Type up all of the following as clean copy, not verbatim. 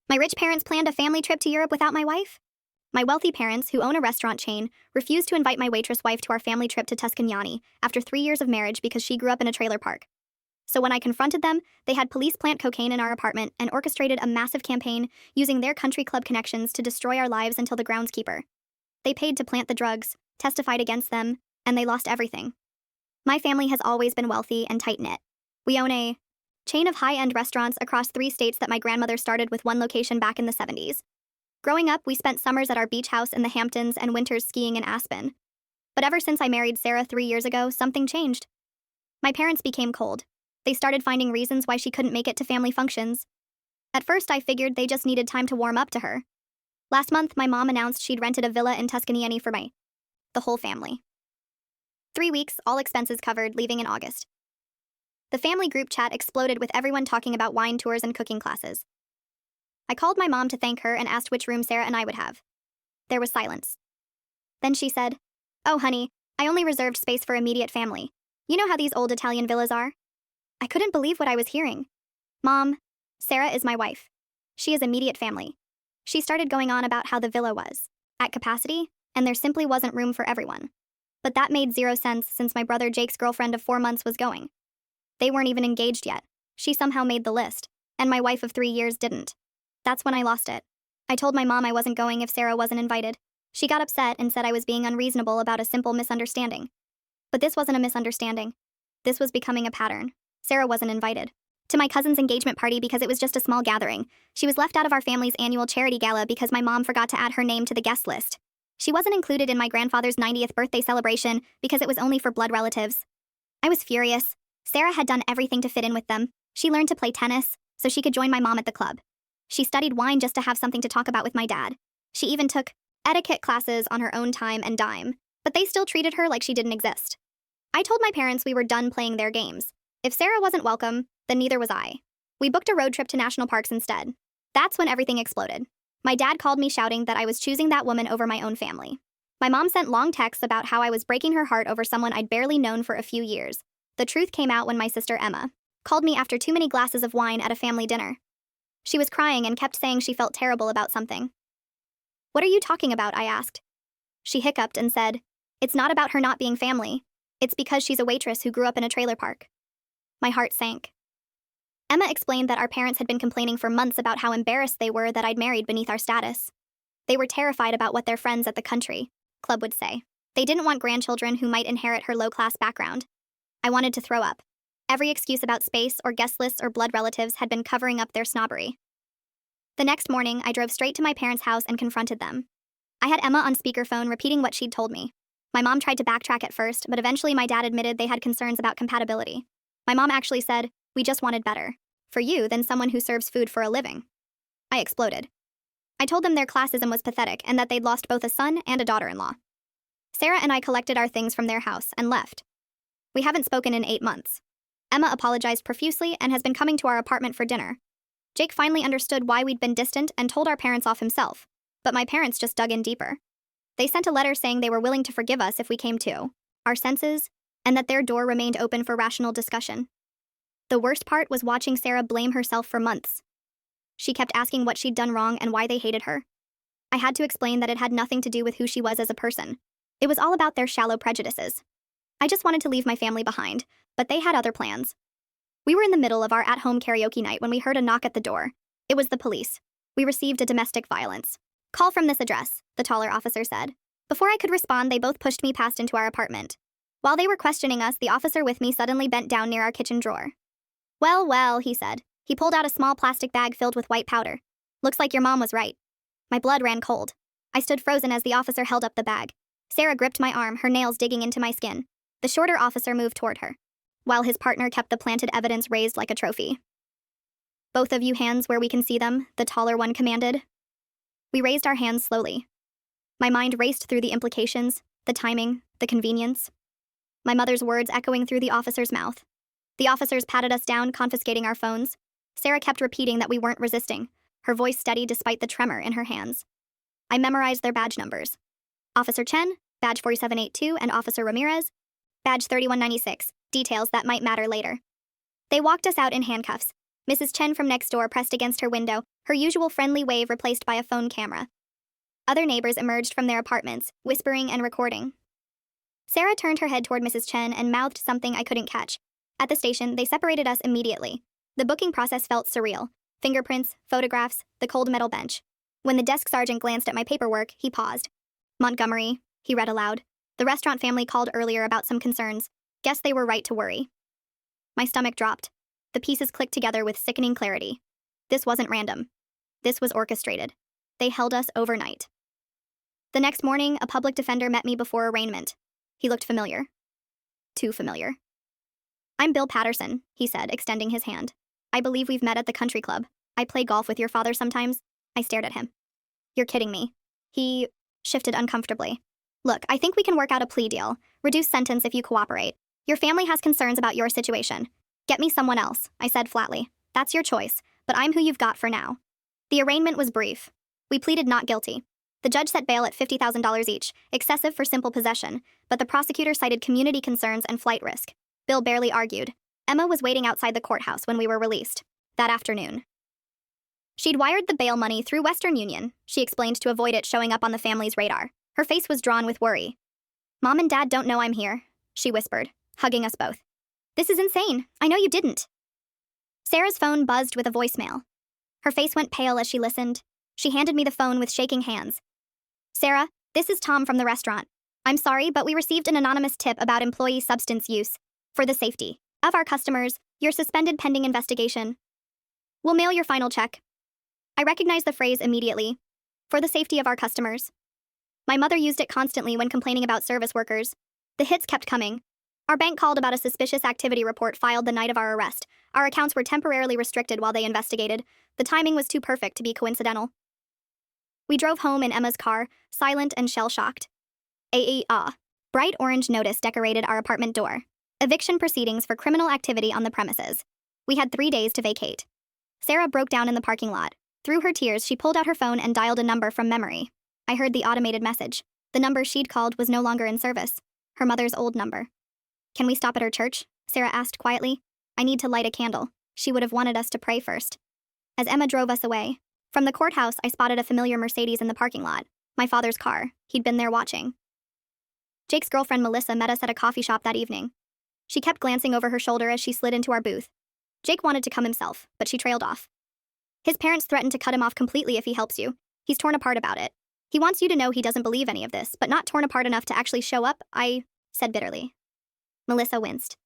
My rich parents planned a family trip to Europe without my wife? My wealthy parents, who own a restaurant chain, refused to invite my waitress wife to our family trip to Tuskanyany after 3 years of marriage because she grew up in a trailer park. So when I confronted them, they had police plant cocaine in our apartment and orchestrated a massive campaign using their country club connections to destroy our lives until the groundskeeper. They paid to plant the drugs, testified against them, and they lost everything. My family has always been wealthy and tight-knit. We own a chain of high-end restaurants across 3 states that my grandmother started with one location back in the 70s. Growing up, we spent summers at our beach house in the Hamptons and winters skiing in Aspen. But ever since I married Sarah 3 years ago, something changed. My parents became cold. They started finding reasons why she couldn't make it to family functions. At first, I figured they just needed time to warm up to her. Last month, my mom announced she'd rented a villa in Tuskanyany for the whole family. 3 weeks, all expenses covered, leaving in August. The family group chat exploded with everyone talking about wine tours and cooking classes. I called my mom to thank her and asked which room Sarah and I would have. There was silence. Then she said, "Oh, honey, I only reserved space for immediate family. You know how these old Italian villas are?" I couldn't believe what I was hearing. Mom, Sarah is my wife. She is immediate family. She started going on about how the villa was at capacity, and there simply wasn't room for everyone. But that made zero sense since my brother Jake's girlfriend of 4 months was going. They weren't even engaged yet. She somehow made the list, and my wife of 3 years didn't. That's when I lost it. I told my mom I wasn't going if Sarah wasn't invited. She got upset and said I was being unreasonable about a simple misunderstanding. But this wasn't a misunderstanding. This was becoming a pattern. Sarah wasn't invited to my cousin's engagement party because it was just a small gathering. She was left out of our family's annual charity gala because my mom forgot to add her name to the guest list. She wasn't included in my grandfather's 90th birthday celebration because it was only for blood relatives. I was furious. Sarah had done everything to fit in with them. She learned to play tennis so she could join my mom at the club. She studied wine just to have something to talk about with my dad. She even took etiquette classes on her own time and dime, but they still treated her like she didn't exist. I told my parents we were done playing their games. If Sarah wasn't welcome, then neither was I. We booked a road trip to national parks instead. That's when everything exploded. My dad called me shouting that I was choosing that woman over my own family. My mom sent long texts about how I was breaking her heart over someone I'd barely known for a few years. The truth came out when my sister Emma called me after too many glasses of wine at a family dinner. She was crying and kept saying she felt terrible about something. "What are you talking about?" I asked. She hiccuped and said, "It's not about her not being family. It's because she's a waitress who grew up in a trailer park." My heart sank. Emma explained that our parents had been complaining for months about how embarrassed they were that I'd married beneath our status. They were terrified about what their friends at the country club would say. They didn't want grandchildren who might inherit her low-class background. I wanted to throw up. Every excuse about space or guest lists or blood relatives had been covering up their snobbery. The next morning, I drove straight to my parents' house and confronted them. I had Emma on speakerphone repeating what she'd told me. My mom tried to backtrack at first, but eventually my dad admitted they had concerns about compatibility. My mom actually said, "We just wanted better for you than someone who serves food for a living." I exploded. I told them their classism was pathetic and that they'd lost both a son and a daughter-in-law. Sarah and I collected our things from their house and left. We haven't spoken in 8 months. Emma apologized profusely and has been coming to our apartment for dinner. Jake finally understood why we'd been distant and told our parents off himself, but my parents just dug in deeper. They sent a letter saying they were willing to forgive us if we came to our senses, and that their door remained open for rational discussion. The worst part was watching Sarah blame herself for months. She kept asking what she'd done wrong and why they hated her. I had to explain that it had nothing to do with who she was as a person. It was all about their shallow prejudices. I just wanted to leave my family behind, but they had other plans. We were in the middle of our at-home karaoke night when we heard a knock at the door. It was the police. We received a domestic violence call from this address, the taller officer said. Before I could respond, they both pushed me past into our apartment. While they were questioning us, the officer with me suddenly bent down near our kitchen drawer. "Well, well," he said. He pulled out a small plastic bag filled with white powder. "Looks like your mom was right." My blood ran cold. I stood frozen as the officer held up the bag. Sarah gripped my arm, her nails digging into my skin. The shorter officer moved toward her, while his partner kept the planted evidence raised like a trophy. "Both of you hands where we can see them," the taller one commanded. We raised our hands slowly. My mind raced through the implications, the timing, the convenience. My mother's words echoing through the officer's mouth. The officers patted us down, confiscating our phones. Sarah kept repeating that we weren't resisting, her voice steady despite the tremor in her hands. I memorized their badge numbers. Officer Chen, badge 4782, and Officer Ramirez, badge 3196, details that might matter later. They walked us out in handcuffs. Mrs. Chen from next door pressed against her window, her usual friendly wave replaced by a phone camera. Other neighbors emerged from their apartments, whispering and recording. Sarah turned her head toward Mrs. Chen and mouthed something I couldn't catch. At the station, they separated us immediately. The booking process felt surreal. Fingerprints, photographs, the cold metal bench. When the desk sergeant glanced at my paperwork, he paused. Montgomery, he read aloud. The restaurant family called earlier about some concerns. Guess they were right to worry. My stomach dropped. The pieces clicked together with sickening clarity. This wasn't random. This was orchestrated. They held us overnight. The next morning, a public defender met me before arraignment. He looked familiar. Too familiar. I'm Bill Patterson, he said, extending his hand. I believe we've met at the country club. I play golf with your father sometimes. I stared at him. You're kidding me. He shifted uncomfortably. Look, I think we can work out a plea deal. Reduce sentence if you cooperate. Your family has concerns about your situation. Get me someone else, I said flatly. That's your choice, but I'm who you've got for now. The arraignment was brief. We pleaded not guilty. The judge set bail at $50,000 each, excessive for simple possession, but the prosecutor cited community concerns and flight risk. Bill barely argued. Emma was waiting outside the courthouse when we were released. That afternoon. She'd wired the bail money through Western Union, she explained to avoid it showing up on the family's radar. Her face was drawn with worry. Mom and Dad don't know I'm here, she whispered, hugging us both. This is insane. I know you didn't. Sarah's phone buzzed with a voicemail. Her face went pale as she listened. She handed me the phone with shaking hands. Sarah, this is Tom from the restaurant. I'm sorry, but we received an anonymous tip about employee substance use. For the safety of our customers, you're suspended pending investigation. We'll mail your final check. I recognized the phrase immediately. For the safety of our customers. My mother used it constantly when complaining about service workers. The hits kept coming. Our bank called about a suspicious activity report filed the night of our arrest. Our accounts were temporarily restricted while they investigated. The timing was too perfect to be coincidental. We drove home in Emma's car, silent and shell-shocked. Bright orange notice decorated our apartment door. Eviction proceedings for criminal activity on the premises. We had 3 days to vacate. Sarah broke down in the parking lot. Through her tears, she pulled out her phone and dialed a number from memory. I heard the automated message. The number she'd called was no longer in service. Her mother's old number. Can we stop at her church? Sarah asked quietly. I need to light a candle. She would have wanted us to pray first. As Emma drove us away, from the courthouse, I spotted a familiar Mercedes in the parking lot. My father's car. He'd been there watching. Jake's girlfriend Melissa met us at a coffee shop that evening. She kept glancing over her shoulder as she slid into our booth. Jake wanted to come himself, but she trailed off. His parents threatened to cut him off completely if he helps you. He's torn apart about it. He wants you to know he doesn't believe any of this, but not torn apart enough to actually show up, I said bitterly. Melissa winced.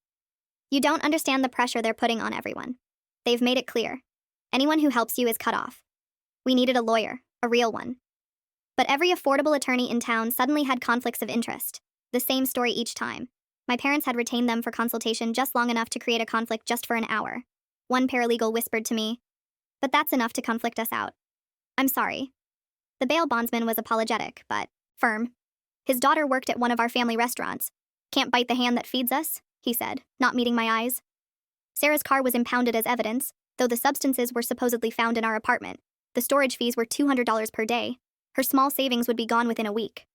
You don't understand the pressure they're putting on everyone. They've made it clear. Anyone who helps you is cut off. We needed a lawyer, a real one. But every affordable attorney in town suddenly had conflicts of interest. The same story each time. My parents had retained them for consultation just long enough to create a conflict just for an hour. One paralegal whispered to me, but that's enough to conflict us out. I'm sorry. The bail bondsman was apologetic, but firm. His daughter worked at one of our family restaurants. Can't bite the hand that feeds us, he said, not meeting my eyes. Sarah's car was impounded as evidence, though the substances were supposedly found in our apartment. The storage fees were $200 per day. Her small savings would be gone within a week.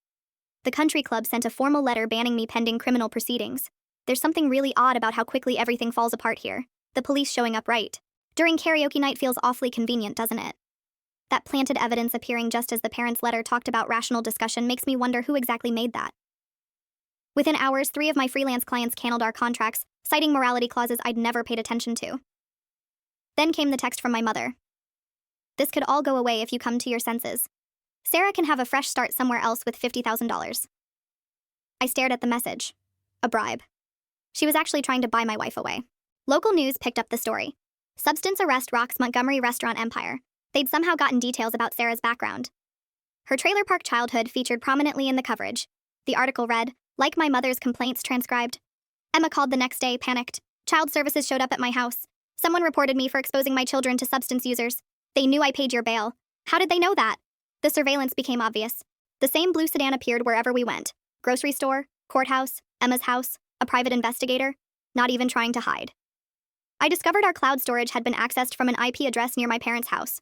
The country club sent a formal letter banning me pending criminal proceedings. There's something really odd about how quickly everything falls apart here. The police showing up right during karaoke night feels awfully convenient, doesn't it? That planted evidence appearing just as the parents' letter talked about rational discussion makes me wonder who exactly made that. Within hours, 3 of my freelance clients canceled our contracts, citing morality clauses I'd never paid attention to. Then came the text from my mother. This could all go away if you come to your senses. Sarah can have a fresh start somewhere else with $50,000. I stared at the message. A bribe. She was actually trying to buy my wife away. Local news picked up the story. Substance arrest rocks Montgomery restaurant empire. They'd somehow gotten details about Sarah's background. Her trailer park childhood featured prominently in the coverage. The article read, like my mother's complaints transcribed. Emma called the next day, panicked. Child services showed up at my house. Someone reported me for exposing my children to substance users. They knew I paid your bail. How did they know that? The surveillance became obvious. The same blue sedan appeared wherever we went. Grocery store, courthouse, Emma's house, a private investigator, not even trying to hide. I discovered our cloud storage had been accessed from an IP address near my parents' house.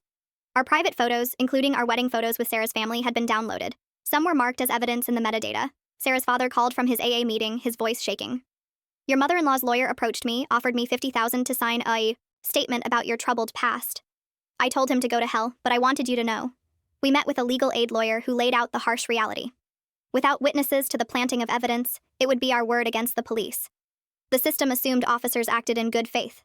Our private photos, including our wedding photos with Sarah's family, had been downloaded. Some were marked as evidence in the metadata. Sarah's father called from his AA meeting, his voice shaking. Your mother-in-law's lawyer approached me, offered me $50,000 to sign a statement about your troubled past. I told him to go to hell, but I wanted you to know. We met with a legal aid lawyer who laid out the harsh reality. Without witnesses to the planting of evidence, it would be our word against the police. The system assumed officers acted in good faith.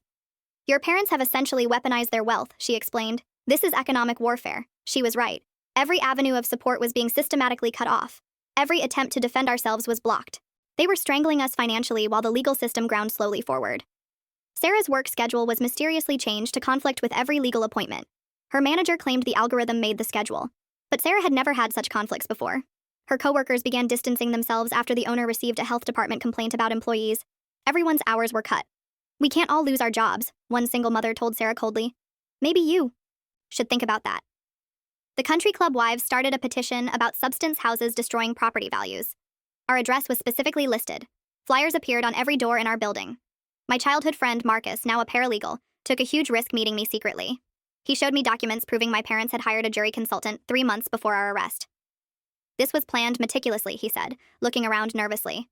Your parents have essentially weaponized their wealth, she explained. This is economic warfare. She was right. Every avenue of support was being systematically cut off. Every attempt to defend ourselves was blocked. They were strangling us financially while the legal system ground slowly forward. Sarah's work schedule was mysteriously changed to conflict with every legal appointment. Her manager claimed the algorithm made the schedule. But Sarah had never had such conflicts before. Her coworkers began distancing themselves after the owner received a health department complaint about employees. Everyone's hours were cut. We can't all lose our jobs, one single mother told Sarah coldly. Maybe you should think about that. The country club wives started a petition about substance houses destroying property values. Our address was specifically listed. Flyers appeared on every door in our building. My childhood friend, Marcus, now a paralegal, took a huge risk meeting me secretly. He showed me documents proving my parents had hired a jury consultant 3 months before our arrest. This was planned meticulously, he said, looking around nervously.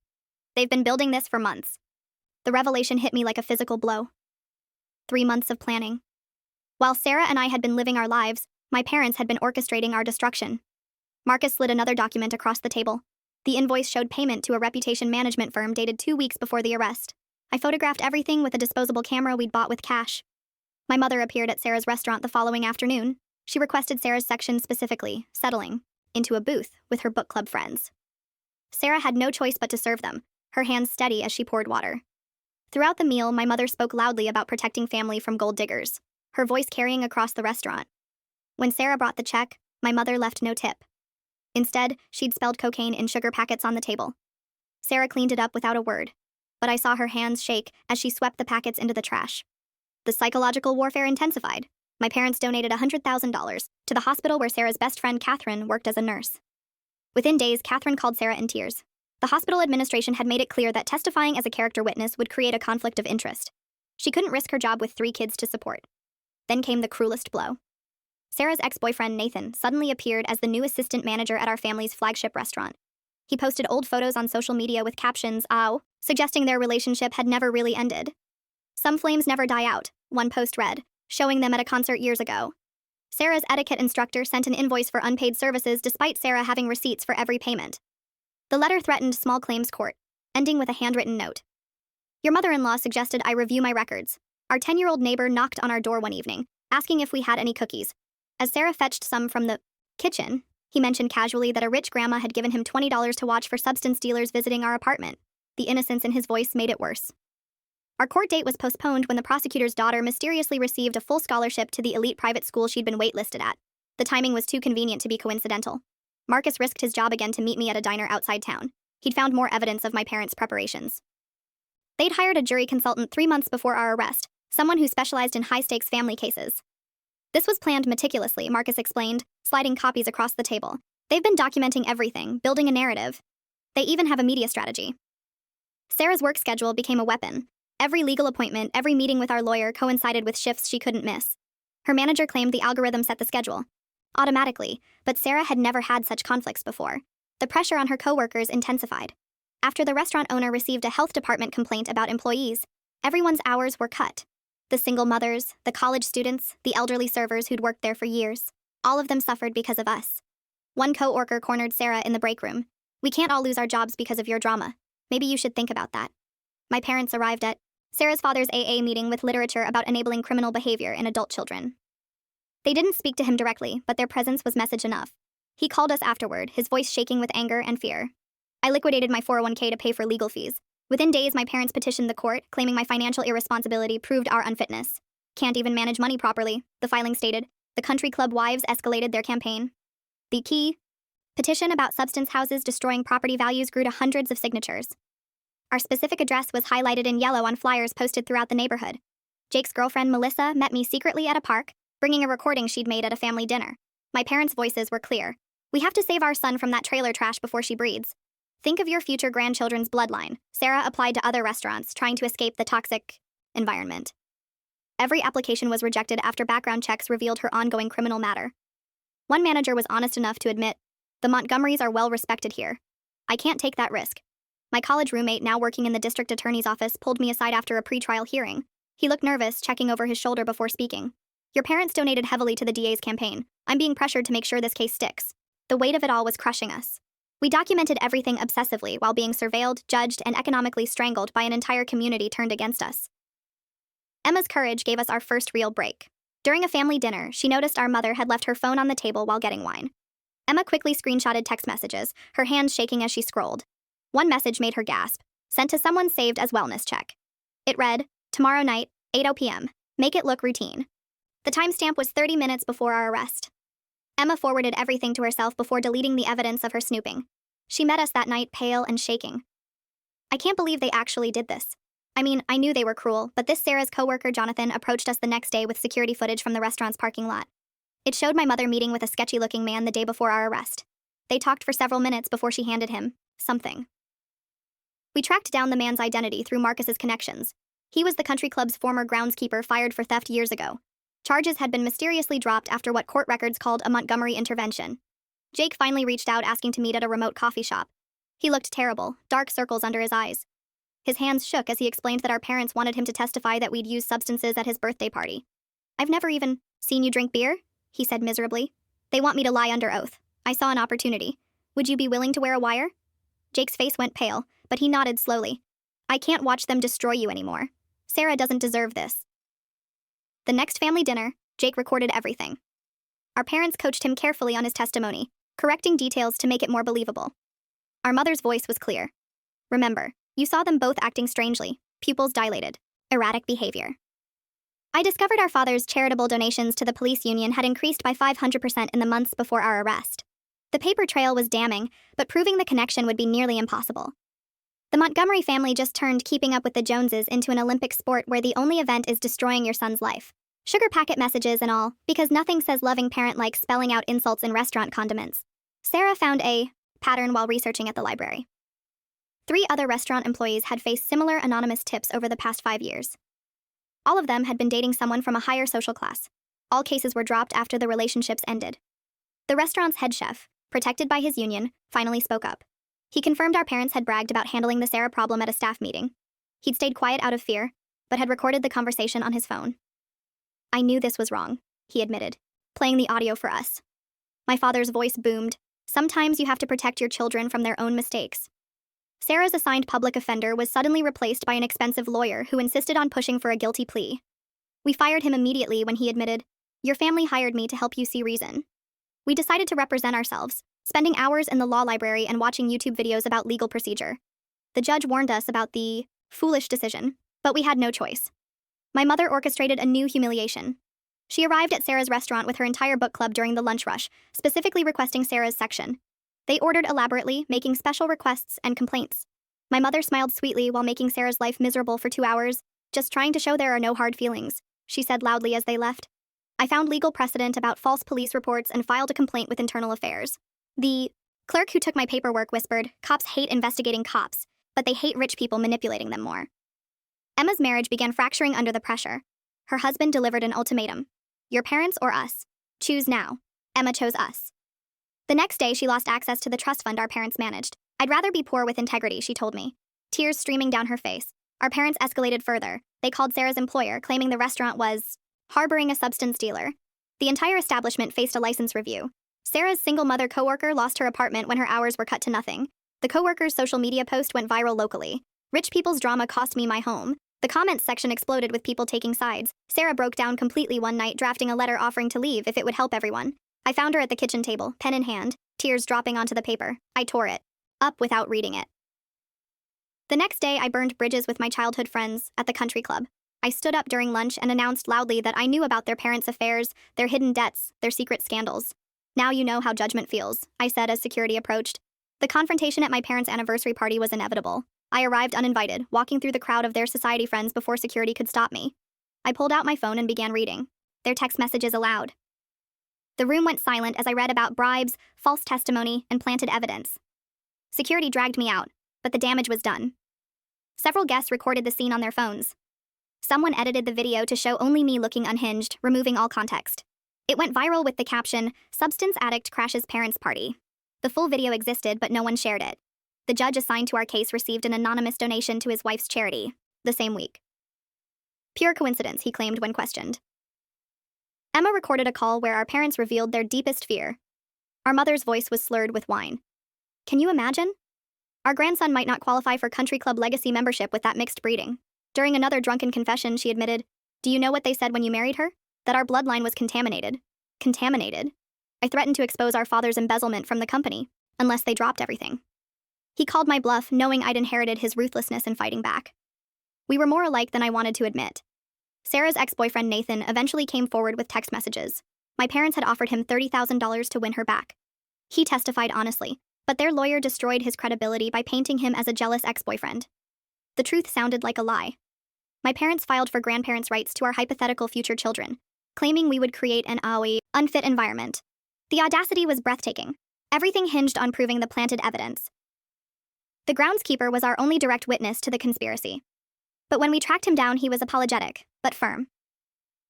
They've been building this for months. The revelation hit me like a physical blow. 3 months of planning. While Sarah and I had been living our lives, my parents had been orchestrating our destruction. Marcus slid another document across the table. The invoice showed payment to a reputation management firm dated 2 weeks before the arrest. I photographed everything with a disposable camera we'd bought with cash. My mother appeared at Sarah's restaurant the following afternoon. She requested Sarah's section specifically, settling into a booth with her book club friends. Sarah had no choice but to serve them, her hands steady as she poured water. Throughout the meal, my mother spoke loudly about protecting family from gold diggers, her voice carrying across the restaurant. When Sarah brought the check, my mother left no tip. Instead, she'd spelled cocaine in sugar packets on the table. Sarah cleaned it up without a word, but I saw her hands shake as she swept the packets into the trash. The psychological warfare intensified. My parents donated $100,000 to the hospital where Sarah's best friend, Catherine, worked as a nurse. Within days, Catherine called Sarah in tears. The hospital administration had made it clear that testifying as a character witness would create a conflict of interest. She couldn't risk her job with 3 kids to support. Then came the cruelest blow. Sarah's ex-boyfriend, Nathan, suddenly appeared as the new assistant manager at our family's flagship restaurant. He posted old photos on social media with captions, "Ow," suggesting their relationship had never really ended. "Some flames never die out," one post read, showing them at a concert years ago. Sarah's etiquette instructor sent an invoice for unpaid services despite Sarah having receipts for every payment. The letter threatened small claims court, ending with a handwritten note. "Your mother-in-law suggested I review my records." Our 10-year-old neighbor knocked on our door one evening, asking if we had any cookies. As Sarah fetched some from the kitchen, he mentioned casually that a rich grandma had given him $20 to watch for substance dealers visiting our apartment. The innocence in his voice made it worse. Our court date was postponed when the prosecutor's daughter mysteriously received a full scholarship to the elite private school she'd been waitlisted at. The timing was too convenient to be coincidental. Marcus risked his job again to meet me at a diner outside town. He'd found more evidence of my parents' preparations. They'd hired a jury consultant 3 months before our arrest, someone who specialized in high-stakes family cases. This was planned meticulously, Marcus explained, sliding copies across the table. They've been documenting everything, building a narrative. They even have a media strategy. Sarah's work schedule became a weapon. Every legal appointment, every meeting with our lawyer coincided with shifts she couldn't miss. Her manager claimed the algorithm set the schedule automatically, but Sarah had never had such conflicts before. The pressure on her coworkers intensified. After the restaurant owner received a health department complaint about employees, everyone's hours were cut. The single mothers, the college students, the elderly servers who'd worked there for years. All of them suffered because of us. One coworker cornered Sarah in the break room. "We can't all lose our jobs because of your drama. Maybe you should think about that." My parents arrived at Sarah's father's AA meeting with literature about enabling criminal behavior in adult children. They didn't speak to him directly, but their presence was message enough. He called us afterward, his voice shaking with anger and fear. I liquidated my 401k to pay for legal fees. Within days, my parents petitioned the court, claiming my financial irresponsibility proved our unfitness. "Can't even manage money properly," the filing stated. The country club wives escalated their campaign. The key petition about substance houses destroying property values grew to hundreds of signatures. Our specific address was highlighted in yellow on flyers posted throughout the neighborhood. Jake's girlfriend, Melissa, met me secretly at a park, bringing a recording she'd made at a family dinner. My parents' voices were clear. "We have to save our son from that trailer trash before she breeds. Think of your future grandchildren's bloodline." Sarah applied to other restaurants, trying to escape the toxic environment. Every application was rejected after background checks revealed her ongoing criminal matter. One manager was honest enough to admit, "The Montgomerys are well respected here. I can't take that risk." My college roommate, now working in the district attorney's office, pulled me aside after a pretrial hearing. He looked nervous, checking over his shoulder before speaking. Your parents donated heavily to the DA's campaign. I'm being pressured to make sure this case sticks. The weight of it all was crushing us. We documented everything obsessively while being surveilled, judged, and economically strangled by an entire community turned against us. Emma's courage gave us our first real break. During a family dinner, she noticed our mother had left her phone on the table while getting wine. Emma quickly screenshotted text messages, her hands shaking as she scrolled. One message made her gasp, sent to someone saved as wellness check. It read, "Tomorrow night, 8 p.m. Make it look routine." The timestamp was 30 minutes before our arrest. Emma forwarded everything to herself before deleting the evidence of her snooping. She met us that night pale and shaking. I can't believe they actually did this. I mean, I knew they were cruel, but this Sarah's coworker Jonathan approached us the next day with security footage from the restaurant's parking lot. It showed my mother meeting with a sketchy-looking man the day before our arrest. They talked for several minutes before she handed him something. We tracked down the man's identity through Marcus's connections. He was the country club's former groundskeeper fired for theft years ago. Charges had been mysteriously dropped after what court records called a Montgomery intervention. Jake finally reached out asking to meet at a remote coffee shop. He looked terrible, dark circles under his eyes. His hands shook as he explained that our parents wanted him to testify that we'd used substances at his birthday party. "I've never even seen you drink beer," he said miserably. "They want me to lie under oath. I saw an opportunity. Would you be willing to wear a wire?" Jake's face went pale, but he nodded slowly. "I can't watch them destroy you anymore. Sarah doesn't deserve this." The next family dinner, Jake recorded everything. Our parents coached him carefully on his testimony, correcting details to make it more believable. Our mother's voice was clear. "Remember, you saw them both acting strangely, pupils dilated, erratic behavior." I discovered our father's charitable donations to the police union had increased by 500% in the months before our arrest. The paper trail was damning, but proving the connection would be nearly impossible. The Montgomery family just turned Keeping Up with the Joneses into an Olympic sport where the only event is destroying your son's life. Sugar packet messages and all, because nothing says loving parent like spelling out insults in restaurant condiments. Sarah found a pattern while researching at the library. 3 other restaurant employees had faced similar anonymous tips over the past 5 years. All of them had been dating someone from a higher social class. All cases were dropped after the relationships ended. The restaurant's head chef, protected by his union, finally spoke up. He confirmed our parents had bragged about handling the Sarah problem at a staff meeting. He'd stayed quiet out of fear, but had recorded the conversation on his phone. "I knew this was wrong," he admitted, playing the audio for us. My father's voice boomed. "Sometimes you have to protect your children from their own mistakes." Sarah's assigned public offender was suddenly replaced by an expensive lawyer who insisted on pushing for a guilty plea. We fired him immediately when he admitted, "Your family hired me to help you see reason." We decided to represent ourselves, spending hours in the law library and watching YouTube videos about legal procedure. The judge warned us about the foolish decision, but we had no choice. My mother orchestrated a new humiliation. She arrived at Sarah's restaurant with her entire book club during the lunch rush, specifically requesting Sarah's section. They ordered elaborately, making special requests and complaints. My mother smiled sweetly while making Sarah's life miserable for 2 hours, "Just trying to show there are no hard feelings," she said loudly as they left. I found legal precedent about false police reports and filed a complaint with Internal Affairs. The clerk who took my paperwork whispered, "Cops hate investigating cops, but they hate rich people manipulating them more." Emma's marriage began fracturing under the pressure. Her husband delivered an ultimatum. "Your parents or us? Choose now." Emma chose us. The next day, she lost access to the trust fund our parents managed. "I'd rather be poor with integrity," she told me, tears streaming down her face. Our parents escalated further. They called Sarah's employer, claiming the restaurant was harboring a substance dealer. The entire establishment faced a license review. Sarah's single mother coworker lost her apartment when her hours were cut to nothing. The coworker's social media post went viral locally. "Rich people's drama cost me my home." The comments section exploded with people taking sides. Sarah broke down completely one night, drafting a letter offering to leave if it would help everyone. I found her at the kitchen table, pen in hand, tears dropping onto the paper. I tore it up without reading it. The next day, I burned bridges with my childhood friends at the country club. I stood up during lunch and announced loudly that I knew about their parents' affairs, their hidden debts, their secret scandals. "Now you know how judgment feels," I said as security approached. The confrontation at my parents' anniversary party was inevitable. I arrived uninvited, walking through the crowd of their society friends before security could stop me. I pulled out my phone and began reading their text messages aloud. The room went silent as I read about bribes, false testimony, and planted evidence. Security dragged me out, but the damage was done. Several guests recorded the scene on their phones. Someone edited the video to show only me looking unhinged, removing all context. It went viral with the caption, "Substance Addict Crashes Parents' Party." The full video existed, but no one shared it. The judge assigned to our case received an anonymous donation to his wife's charity the same week. Pure coincidence, he claimed when questioned. Emma recorded a call where our parents revealed their deepest fear. Our mother's voice was slurred with wine. Can you imagine? Our grandson might not qualify for country club legacy membership with that mixed breeding. During another drunken confession, she admitted, "Do you know what they said when you married her? That our bloodline was contaminated." Contaminated? I threatened to expose our father's embezzlement from the company, unless they dropped everything. He called my bluff, knowing I'd inherited his ruthlessness in fighting back. We were more alike than I wanted to admit. Sarah's ex-boyfriend Nathan eventually came forward with text messages. My parents had offered him $30,000 to win her back. He testified honestly, but their lawyer destroyed his credibility by painting him as a jealous ex-boyfriend. The truth sounded like a lie. My parents filed for grandparents' rights to our hypothetical future children, claiming we would create an unfit environment. The audacity was breathtaking. Everything hinged on proving the planted evidence. The groundskeeper was our only direct witness to the conspiracy. But when we tracked him down, he was apologetic, but firm.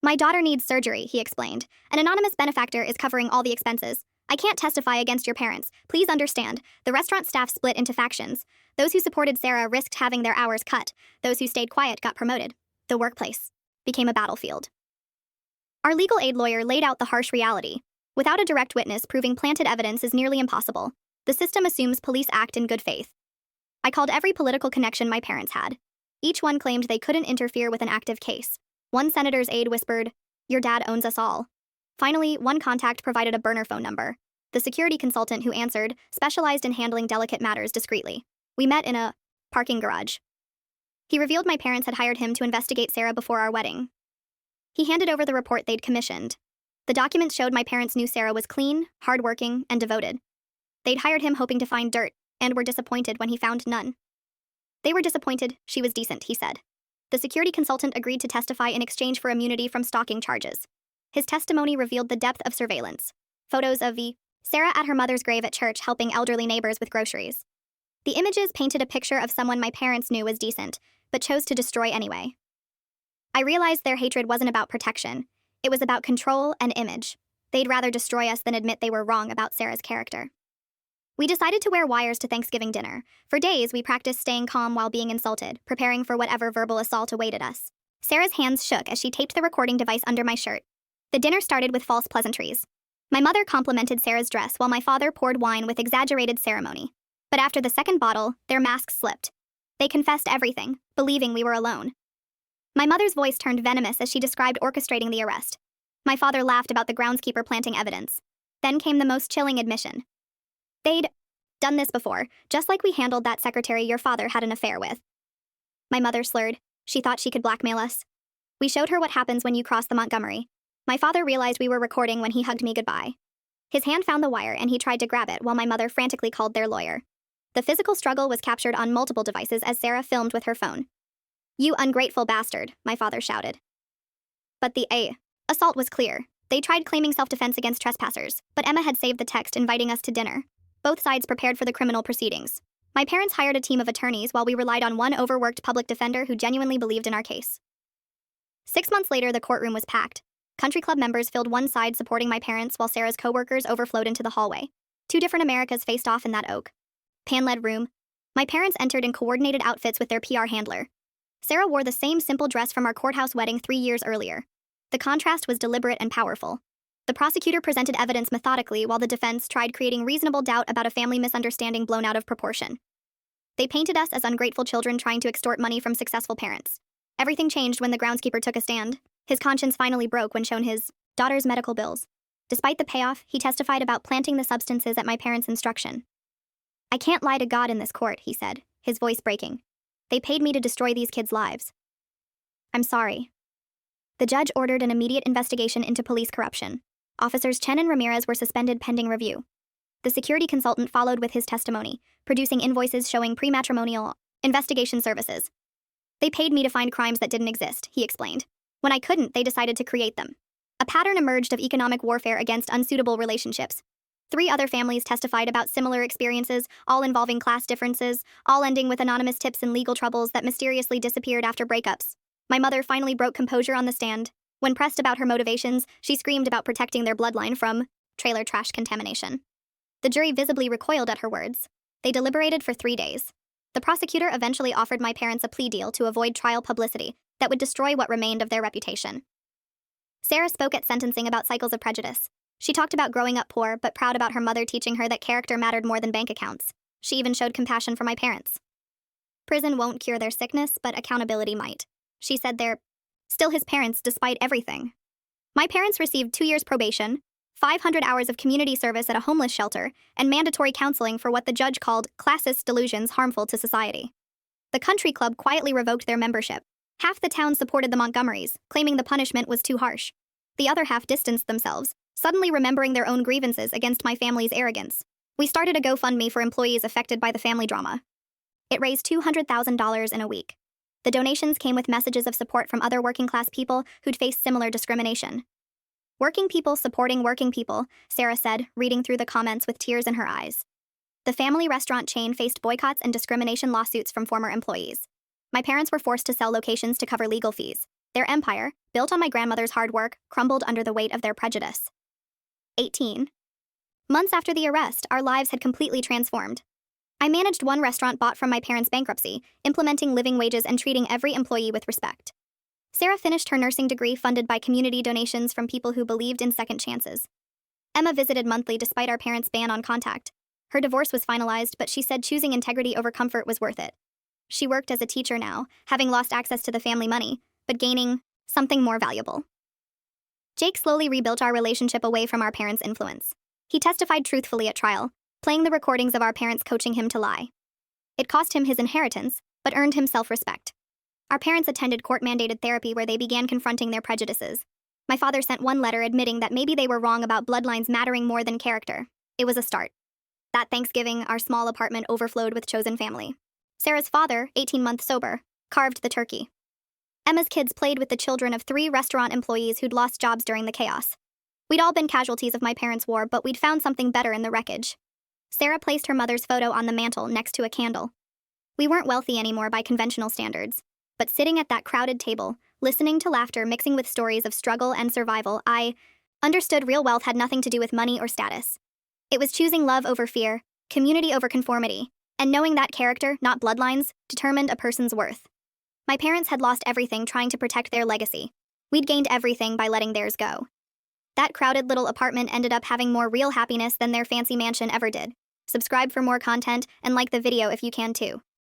"My daughter needs surgery," he explained. "An anonymous benefactor is covering all the expenses. I can't testify against your parents. Please understand, the restaurant staff split into factions. Those who supported Sarah risked having their hours cut. Those who stayed quiet got promoted. The workplace became a battlefield." Our legal aid lawyer laid out the harsh reality. Without a direct witness, proving planted evidence is nearly impossible. The system assumes police act in good faith. I called every political connection my parents had. Each one claimed they couldn't interfere with an active case. One senator's aide whispered, "Your dad owns us all." Finally, one contact provided a burner phone number. The security consultant who answered specialized in handling delicate matters discreetly. We met in a parking garage. He revealed my parents had hired him to investigate Sarah before our wedding. He handed over the report they'd commissioned. The documents showed my parents knew Sarah was clean, hardworking, and devoted. They'd hired him hoping to find dirt, and were disappointed when he found none. They were disappointed she was decent, he said. The security consultant agreed to testify in exchange for immunity from stalking charges. His testimony revealed the depth of surveillance. Photos of Sarah at her mother's grave at church helping elderly neighbors with groceries. The images painted a picture of someone my parents knew was decent, but chose to destroy anyway. I realized their hatred wasn't about protection. It was about control and image. They'd rather destroy us than admit they were wrong about Sarah's character. We decided to wear wires to Thanksgiving dinner. For days, we practiced staying calm while being insulted, preparing for whatever verbal assault awaited us. Sarah's hands shook as she taped the recording device under my shirt. The dinner started with false pleasantries. My mother complimented Sarah's dress while my father poured wine with exaggerated ceremony. But after the second bottle, their masks slipped. They confessed everything, believing we were alone. My mother's voice turned venomous as she described orchestrating the arrest. My father laughed about the groundskeeper planting evidence. Then came the most chilling admission. They'd done this before, just like we handled that secretary your father had an affair with. My mother slurred. She thought she could blackmail us. We showed her what happens when you cross the Montgomery. My father realized we were recording when he hugged me goodbye. His hand found the wire and he tried to grab it while my mother frantically called their lawyer. The physical struggle was captured on multiple devices as Sarah filmed with her phone. "You ungrateful bastard," my father shouted. But the assault was clear. They tried claiming self-defense against trespassers, but Emma had saved the text inviting us to dinner. Both sides prepared for the criminal proceedings. My parents hired a team of attorneys while we relied on one overworked public defender who genuinely believed in our case. 6 months later, the courtroom was packed. Country club members filled one side supporting my parents while Sarah's co-workers overflowed into the hallway. 2 different Americas faced off in that oak pan-led room. My parents entered in coordinated outfits with their PR handler. Sarah wore the same simple dress from our courthouse wedding 3 years earlier. The contrast was deliberate and powerful. The prosecutor presented evidence methodically while the defense tried creating reasonable doubt about a family misunderstanding blown out of proportion. They painted us as ungrateful children trying to extort money from successful parents. Everything changed when the groundskeeper took a stand. His conscience finally broke when shown his daughter's medical bills. Despite the payoff, he testified about planting the substances at my parents' instruction. "I can't lie to God in this court," he said, his voice breaking. "They paid me to destroy these kids' lives. I'm sorry." The judge ordered an immediate investigation into police corruption. Officers Chen and Ramirez were suspended pending review. The security consultant followed with his testimony, producing invoices showing pre-matrimonial investigation services. "They paid me to find crimes that didn't exist," he explained. "When I couldn't, they decided to create them." A pattern emerged of economic warfare against unsuitable relationships. 3 other families testified about similar experiences, all involving class differences, all ending with anonymous tips and legal troubles that mysteriously disappeared after breakups. My mother finally broke composure on the stand. When pressed about her motivations, she screamed about protecting their bloodline from trailer trash contamination. The jury visibly recoiled at her words. They deliberated for 3 days. The prosecutor eventually offered my parents a plea deal to avoid trial publicity that would destroy what remained of their reputation. Sarah spoke at sentencing about cycles of prejudice. She talked about growing up poor, but proud about her mother teaching her that character mattered more than bank accounts. She even showed compassion for my parents. Prison won't cure their sickness, but accountability might. She said they're still his parents despite everything. My parents received 2 years probation, 500 hours of community service at a homeless shelter, and mandatory counseling for what the judge called classist delusions harmful to society. The country club quietly revoked their membership. Half the town supported the Montgomerys, claiming the punishment was too harsh. The other half distanced themselves, suddenly remembering their own grievances against my family's arrogance. We started a GoFundMe for employees affected by the family drama. It raised $200,000 in a week. The donations came with messages of support from other working-class people who'd faced similar discrimination. Working people supporting working people, Sarah said, reading through the comments with tears in her eyes. The family restaurant chain faced boycotts and discrimination lawsuits from former employees. My parents were forced to sell locations to cover legal fees. Their empire, built on my grandmother's hard work, crumbled under the weight of their prejudice. 18 months after the arrest, our lives had completely transformed. I managed one restaurant bought from my parents' bankruptcy, implementing living wages and treating every employee with respect. Sarah finished her nursing degree funded by community donations from people who believed in second chances. Emma visited monthly despite our parents' ban on contact. Her divorce was finalized, but she said choosing integrity over comfort was worth it. She worked as a teacher now, having lost access to the family money, but gaining something more valuable. Jake slowly rebuilt our relationship away from our parents' influence. He testified truthfully at trial, playing the recordings of our parents coaching him to lie. It cost him his inheritance, but earned him self-respect. Our parents attended court-mandated therapy where they began confronting their prejudices. My father sent one letter admitting that maybe they were wrong about bloodlines mattering more than character. It was a start. That Thanksgiving, our small apartment overflowed with chosen family. Sarah's father, 18 months sober, carved the turkey. Emma's kids played with the children of 3 restaurant employees who'd lost jobs during the chaos. We'd all been casualties of my parents' war, but we'd found something better in the wreckage. Sarah placed her mother's photo on the mantel next to a candle. We weren't wealthy anymore by conventional standards, but sitting at that crowded table, listening to laughter mixing with stories of struggle and survival, I understood real wealth had nothing to do with money or status. It was choosing love over fear, community over conformity, and knowing that character, not bloodlines, determined a person's worth. My parents had lost everything trying to protect their legacy. We'd gained everything by letting theirs go. That crowded little apartment ended up having more real happiness than their fancy mansion ever did. Subscribe for more content and like the video if you can too.